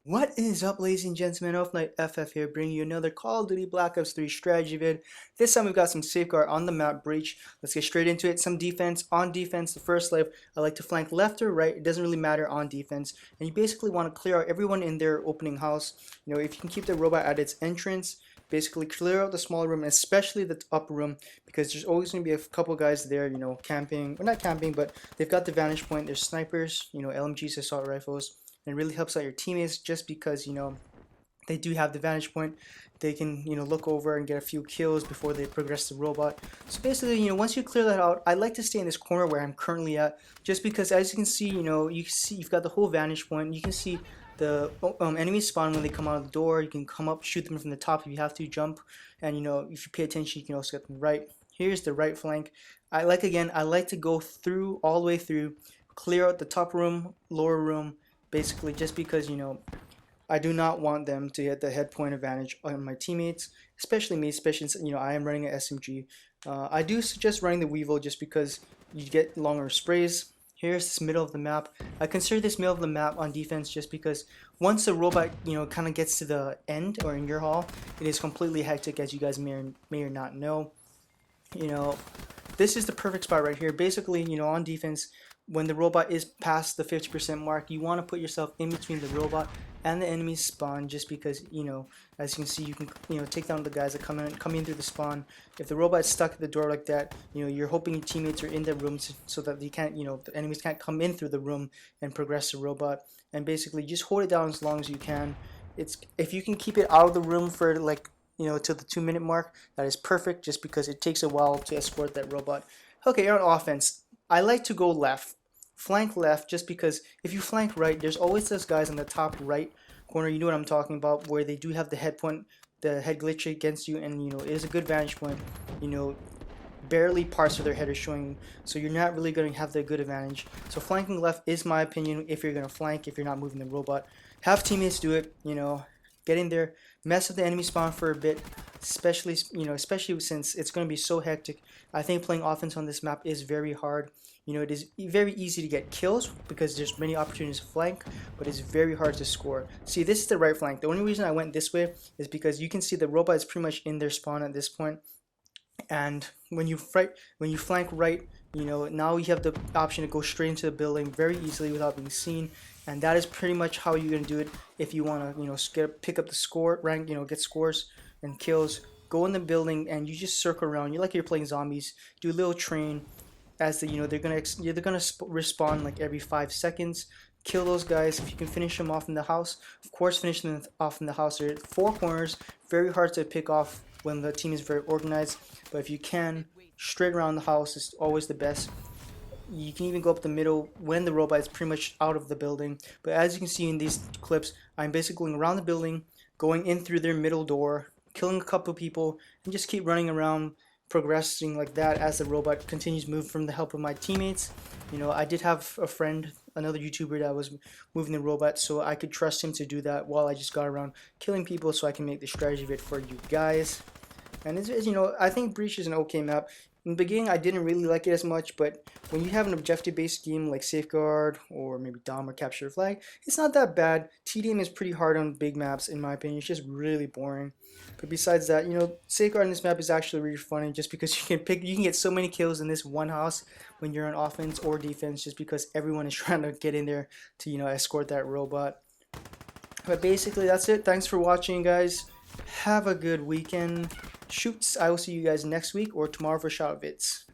What is up, ladies and gentlemen? Off Night FF here, bringing you another Call of Duty Black Ops 3 strategy vid. This time we've got some safeguard on the map breach. Let's get straight into it. Some defense. On defense, the first life, I like to flank left or right. It doesn't really matter on defense. And you basically want to clear out everyone in their opening house. You know, if you can keep the robot at its entrance, basically clear out the smaller room, especially the upper room, because there's always going to be a couple guys there, you know, camping. Well, not camping, but they've got the vantage point. There's snipers, you know, LMGs, assault rifles. And it really helps out your teammates just because, you know, they do have the vantage point. They can, you know, look over and get a few kills before they progress the robot. So basically, you know, once you clear that out, I like to stay in this corner where I'm currently at, just because as you can see, you know, you can see you've got the whole vantage point. You can see the enemies spawn when they come out of the door. You can come up, shoot them from the top if you have to, jump, and you know, if you pay attention, you can also get them right. Here's the right flank. I like to go through all the way through, clear out the top room, lower room, basically just because, you know, I do not want them to get the head point advantage on my teammates, especially me, especially since, you know, I am running an SMG. I do suggest running the Weevil just because you get longer sprays. Here's this middle of the map. I consider this middle of the map on defense just because once the robot, you know, kind of gets to the end or in your hall, it is completely hectic, as you guys may or not know. You know, this is the perfect spot right here. Basically, you know, on defense, when the robot is past the 50% mark, you want to put yourself in between the robot and the enemy spawn, just because, you know, as you can see, you can, you know, take down the guys that come in through the spawn. If the robot is stuck at the door like that, you know, you're hoping your teammates are in the rooms so that they can't, you know, the enemies can't come in through the room and progress the robot. And basically just hold it down as long as you can. It's, if you can keep it out of the room for like, you know, to the 2-minute mark, that is perfect, just because it takes a while to escort that robot. Okay, on offense, I like to go left, flank left, just because if you flank right, there's always those guys on the top right corner. You know what I'm talking about, where they do have the head point, the head glitch against you, and you know, it is a good vantage point. You know, barely parts of their head are showing, so you're not really going to have the good advantage. So flanking left is my opinion if you're going to flank, if you're not moving the robot. Have teammates do it, you know, get in there, mess with the enemy spawn for a bit, especially, you know, especially since it's going to be so hectic. I think playing offense on this map is very hard. You know, it is very easy to get kills because there's many opportunities to flank, but it's very hard to score. See, this is the right flank. The only reason I went this way is because you can see the robot is pretty much in their spawn at this point. And when you flank right, you know, now you have the option to go straight into the building very easily without being seen. And that is pretty much how you're gonna do it if you want to, you know, pick up the score rank, you know, get scores and kills. Go in the building and you just circle around. You like you're playing zombies. Do a little train as the, you know, they're gonna respawn like every 5 seconds. Kill those guys. If you can finish them off in the house, of course, finish them off in the house. There are 4 corners, very hard to pick off when the team is very organized. But if you can, straight around the house is always the best. You can even go up the middle when the robot is pretty much out of the building. But as you can see in these clips, I'm basically going around the building, going in through their middle door, killing a couple people, and just keep running around, progressing like that as the robot continues to move from the help of my teammates. You know, I did have a friend, another YouTuber, that was moving the robot, so I could trust him to do that while I just got around killing people, so I can make the strategy vid for you guys. And it's, you know, I think Breach is an okay map. In the beginning, I didn't really like it as much, but when you have an objective-based game like Safeguard or maybe Dom or Capture the Flag, it's not that bad. TDM is pretty hard on big maps, in my opinion. It's just really boring. But besides that, you know, Safeguard in this map is actually really funny, just because you can get so many kills in this one house when you're on offense or defense, just because everyone is trying to get in there to, you know, escort that robot. But basically, that's it. Thanks for watching, guys. Have a good weekend. Shoots. I will see you guys next week or tomorrow for shout vids.